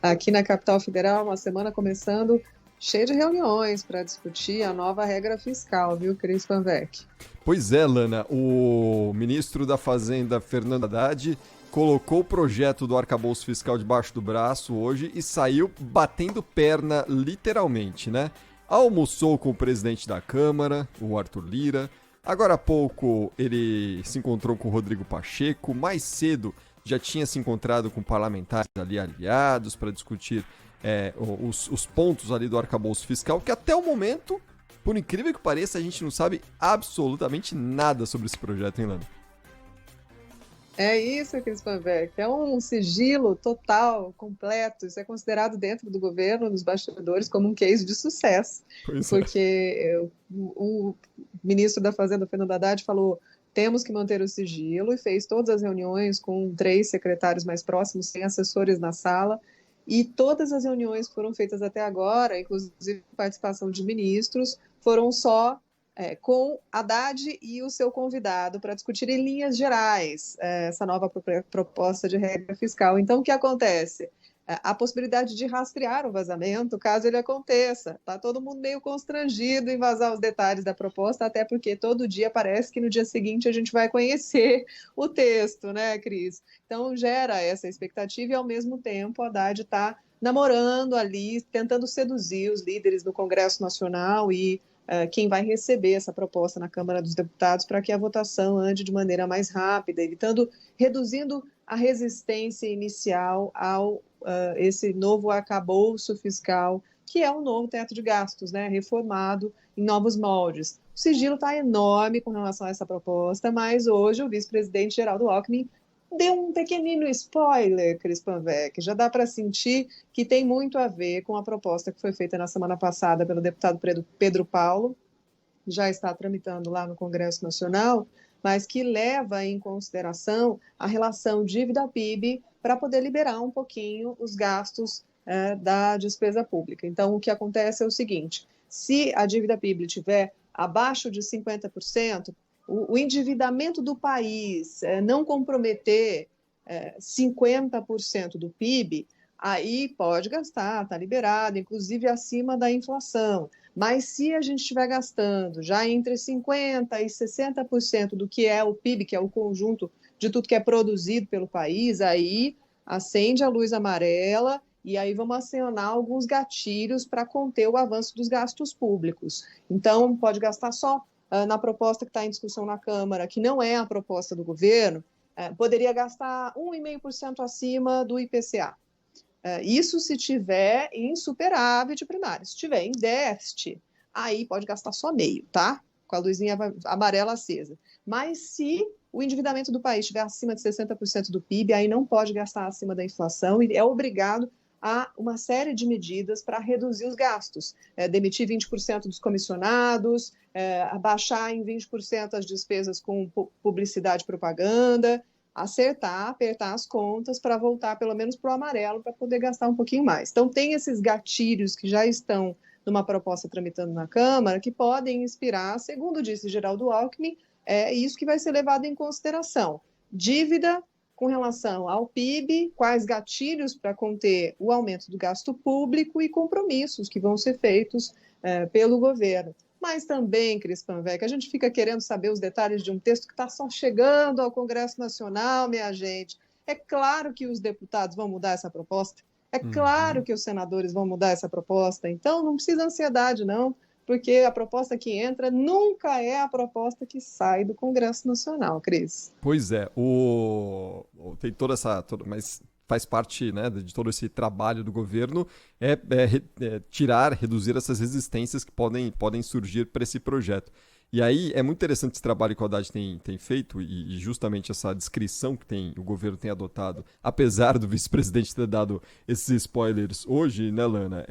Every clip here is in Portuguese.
Aqui na capital federal, uma semana começando cheia de reuniões para discutir a nova regra fiscal, viu, Cris Panvec? Pois é, Lana, o ministro da Fazenda, Fernando Haddad, colocou o projeto do arcabouço fiscal debaixo do braço hoje e saiu batendo perna, literalmente, né? Almoçou com o presidente da Câmara, o Arthur Lira. Agora há pouco ele se encontrou com o Rodrigo Pacheco. Mais cedo já tinha se encontrado com parlamentares ali aliados para discutir os pontos ali do arcabouço fiscal, que até o momento, por incrível que pareça, a gente não sabe absolutamente nada sobre esse projeto, hein, Lana? É isso, Cris Panvec. É um sigilo total, completo. Isso é considerado dentro do governo, nos bastidores, como um case de sucesso, Pois é. porque o ministro da Fazenda, Fernando Haddad, falou: temos que manter o sigilo, e fez todas as reuniões com 3 secretários mais próximos, sem assessores na sala, e todas as reuniões que foram feitas até agora, inclusive participação de ministros, foram só com Haddad e o seu convidado para discutir em linhas gerais essa nova proposta de regra fiscal. Então, o que acontece? A possibilidade de rastrear o vazamento, caso ele aconteça. Está todo mundo meio constrangido em vazar os detalhes da proposta, até porque todo dia parece que no dia seguinte a gente vai conhecer o texto, né, Cris? Então, gera essa expectativa e, ao mesmo tempo, a Haddad está namorando ali, tentando seduzir os líderes do Congresso Nacional e quem vai receber essa proposta na Câmara dos Deputados para que a votação ande de maneira mais rápida, reduzindo a resistência inicial ao esse novo arcabouço fiscal, que é um novo teto de gastos, né, reformado em novos moldes. O sigilo está enorme com relação a essa proposta, mas hoje o vice-presidente Geraldo Alckmin deu um pequenino spoiler, Cris Panvec. Já dá para sentir que tem muito a ver com a proposta que foi feita na semana passada pelo deputado Pedro Paulo, já está tramitando lá no Congresso Nacional, mas que leva em consideração a relação dívida-PIB para poder liberar um pouquinho os gastos da despesa pública. Então, o que acontece é o seguinte: se a dívida PIB estiver abaixo de 50%, o endividamento do país não comprometer 50% do PIB, aí pode gastar, está liberado, inclusive acima da inflação. Mas se a gente estiver gastando já entre 50% e 60% do que é o PIB, que é o conjunto de tudo que é produzido pelo país, aí acende a luz amarela e aí vamos acionar alguns gatilhos para conter o avanço dos gastos públicos. Então, pode gastar só na proposta que está em discussão na Câmara, que não é a proposta do governo, poderia gastar 1,5% acima do IPCA. Isso se tiver em superávit primário. Se tiver em déficit, aí pode gastar só meio, tá? Com a luzinha amarela acesa. Mas se o endividamento do país estiver acima de 60% do PIB, aí não pode gastar acima da inflação e é obrigado a uma série de medidas para reduzir os gastos. Demitir 20% dos comissionados, abaixar em 20% as despesas com publicidade e propaganda, apertar as contas para voltar pelo menos para o amarelo, para poder gastar um pouquinho mais. Então, tem esses gatilhos que já estão numa proposta tramitando na Câmara, que podem inspirar, segundo disse Geraldo Alckmin, isso que vai ser levado em consideração. Dívida com relação ao PIB, quais gatilhos para conter o aumento do gasto público e compromissos que vão ser feitos pelo governo. Mas também, Cris Panvec, a gente fica querendo saber os detalhes de um texto que está só chegando ao Congresso Nacional, minha gente. É claro que os deputados vão mudar essa proposta, é claro Uhum. que os senadores vão mudar essa proposta, então não precisa ansiedade, não, porque a proposta que entra nunca é a proposta que sai do Congresso Nacional, Cris. Pois é, tem toda essa. Mas faz parte, né, de todo esse trabalho do governo tirar, reduzir essas resistências que podem surgir para esse projeto. E aí é muito interessante esse trabalho que o Haddad tem feito e justamente essa descrição que o governo tem adotado, apesar do vice-presidente ter dado esses spoilers hoje, né, Lana?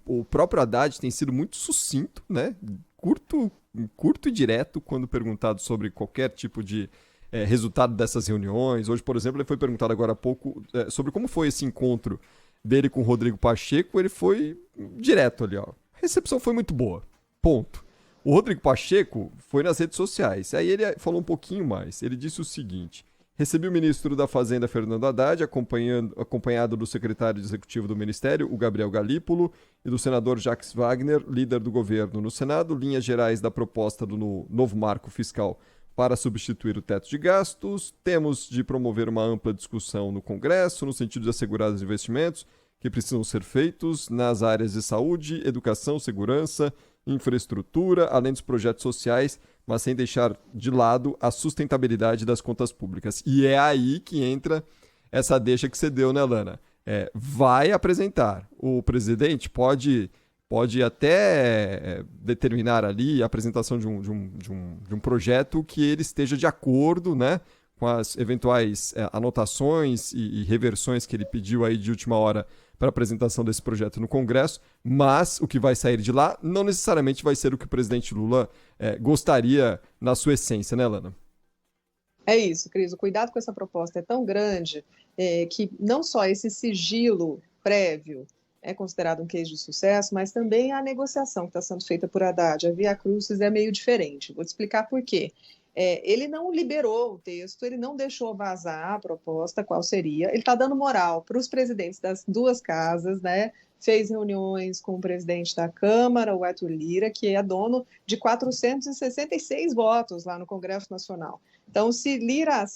O próprio Haddad tem sido muito sucinto, né? Curto e direto quando perguntado sobre qualquer tipo de resultado dessas reuniões. Hoje, por exemplo, ele foi perguntado agora há pouco sobre como foi esse encontro dele com o Rodrigo Pacheco. Ele foi direto ali, ó. A recepção foi muito boa. Ponto. O Rodrigo Pacheco foi nas redes sociais. Aí ele falou um pouquinho mais. Ele disse o seguinte: Recebi o ministro da Fazenda, Fernando Haddad, acompanhado do secretário executivo do Ministério, o Gabriel Galípolo, e do senador Jacques Wagner, líder do governo no Senado, linhas gerais da proposta do novo marco fiscal para substituir o teto de gastos. Temos de promover uma ampla discussão no Congresso, no sentido de assegurar os investimentos que precisam ser feitos nas áreas de saúde, educação, segurança, infraestrutura, além dos projetos sociais, mas sem deixar de lado a sustentabilidade das contas públicas. E é aí que entra essa deixa que você deu, né, Lana? Vai apresentar. O presidente pode até determinar ali a apresentação de um projeto que ele esteja de acordo, né, com as eventuais anotações e reversões que ele pediu aí de última hora para a apresentação desse projeto no Congresso, mas o que vai sair de lá não necessariamente vai ser o que o presidente Lula gostaria na sua essência, né, Lana? É isso, Cris. O cuidado com essa proposta é tão grande que não só esse sigilo prévio é considerado um case de sucesso, mas também a negociação que está sendo feita por Haddad, a via crucis, é meio diferente. Vou te explicar por quê. Ele não liberou o texto, ele não deixou vazar a proposta, qual seria. Ele está dando moral para os presidentes das duas casas, né? Fez reuniões com o presidente da Câmara, o Arthur Lira, que é dono de 466 votos lá no Congresso Nacional. Então, se Lira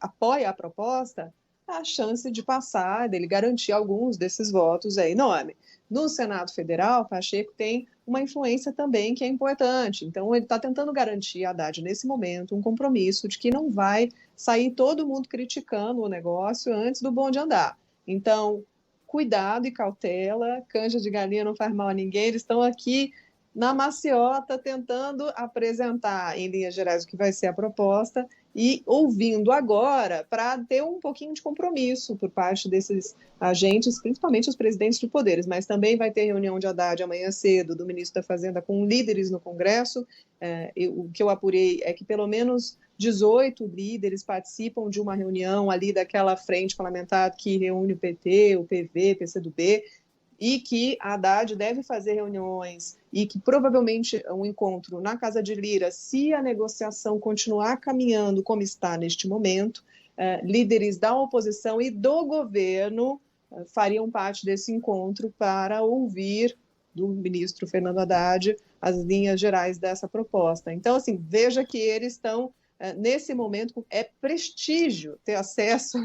apoia a proposta, a chance de passar, dele garantir alguns desses votos é enorme. No Senado Federal, Pacheco tem uma influência também que é importante. Então, ele está tentando garantir a Haddad, nesse momento, um compromisso de que não vai sair todo mundo criticando o negócio antes do bonde andar. Então, cuidado e cautela, canja de galinha não faz mal a ninguém, eles estão aqui na maciota tentando apresentar, em linhas gerais, o que vai ser a proposta e ouvindo agora para ter um pouquinho de compromisso por parte desses agentes, principalmente os presidentes de poderes, mas também vai ter reunião de Haddad amanhã cedo, do ministro da Fazenda, com líderes no Congresso. O que eu apurei é que pelo menos 18 líderes participam de uma reunião ali daquela frente parlamentar que reúne o PT, o PV, PCdoB, e que a Haddad deve fazer reuniões e que provavelmente um encontro na Casa de Lira, se a negociação continuar caminhando como está neste momento, líderes da oposição e do governo fariam parte desse encontro para ouvir do ministro Fernando Haddad as linhas gerais dessa proposta. Então, assim, veja que eles estão nesse momento, é prestígio ter acesso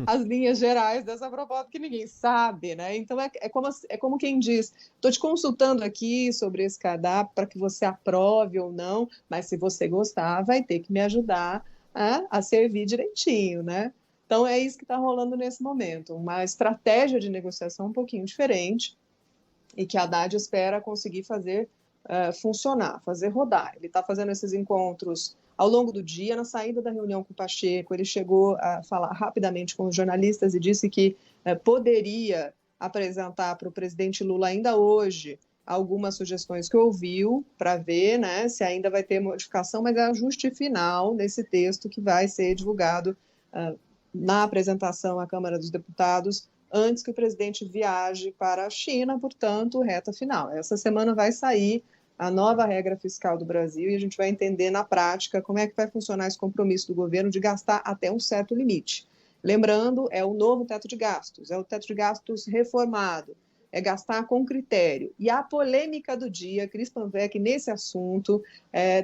às linhas gerais dessa proposta que ninguém sabe, né? Então, é como quem diz, estou te consultando aqui sobre esse cardápio para que você aprove ou não, mas se você gostar, vai ter que me ajudar a servir direitinho, né? Então, é isso que está rolando nesse momento, uma estratégia de negociação um pouquinho diferente e que a Haddad espera conseguir fazer funcionar, fazer rodar. Ele está fazendo esses encontros ao longo do dia. Na saída da reunião com o Pacheco, ele chegou a falar rapidamente com os jornalistas e disse que poderia apresentar para o presidente Lula ainda hoje algumas sugestões que ouviu para ver, né, se ainda vai ter modificação, mas é ajuste final nesse texto que vai ser divulgado na apresentação à Câmara dos Deputados antes que o presidente viaje para a China, portanto, reta final. Essa semana vai sair a nova regra fiscal do Brasil e a gente vai entender na prática como é que vai funcionar esse compromisso do governo de gastar até um certo limite. Lembrando, é o novo teto de gastos, é o teto de gastos reformado, é gastar com critério. E a polêmica do dia, Cris Panvec, nesse assunto,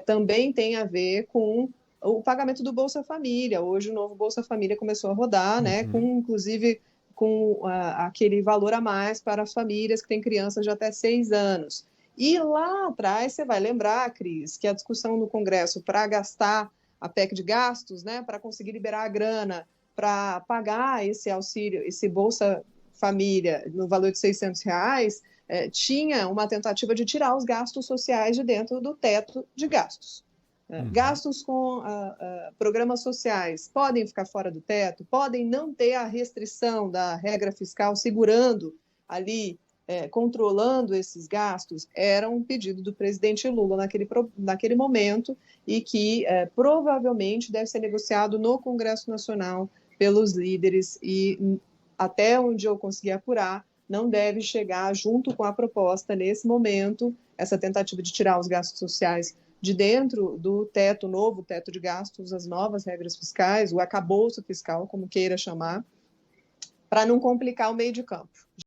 também tem a ver com o pagamento do Bolsa Família. Hoje o novo Bolsa Família começou a rodar, né, inclusive com aquele valor a mais para as famílias que têm crianças de até 6 anos. E lá atrás, você vai lembrar, Cris, que a discussão no Congresso para gastar a PEC de gastos, né, para conseguir liberar a grana, para pagar esse auxílio, esse Bolsa Família no valor de R$600, tinha uma tentativa de tirar os gastos sociais de dentro do teto de gastos. Gastos com programas sociais podem ficar fora do teto, podem não ter a restrição da regra fiscal segurando ali, controlando esses gastos, era um pedido do presidente Lula naquele momento e que provavelmente deve ser negociado no Congresso Nacional pelos líderes e até onde eu consegui apurar, não deve chegar junto com a proposta nesse momento, essa tentativa de tirar os gastos sociais de dentro do teto, novo teto de gastos, as novas regras fiscais, o arcabouço fiscal, como queira chamar, para não complicar o meio de campo.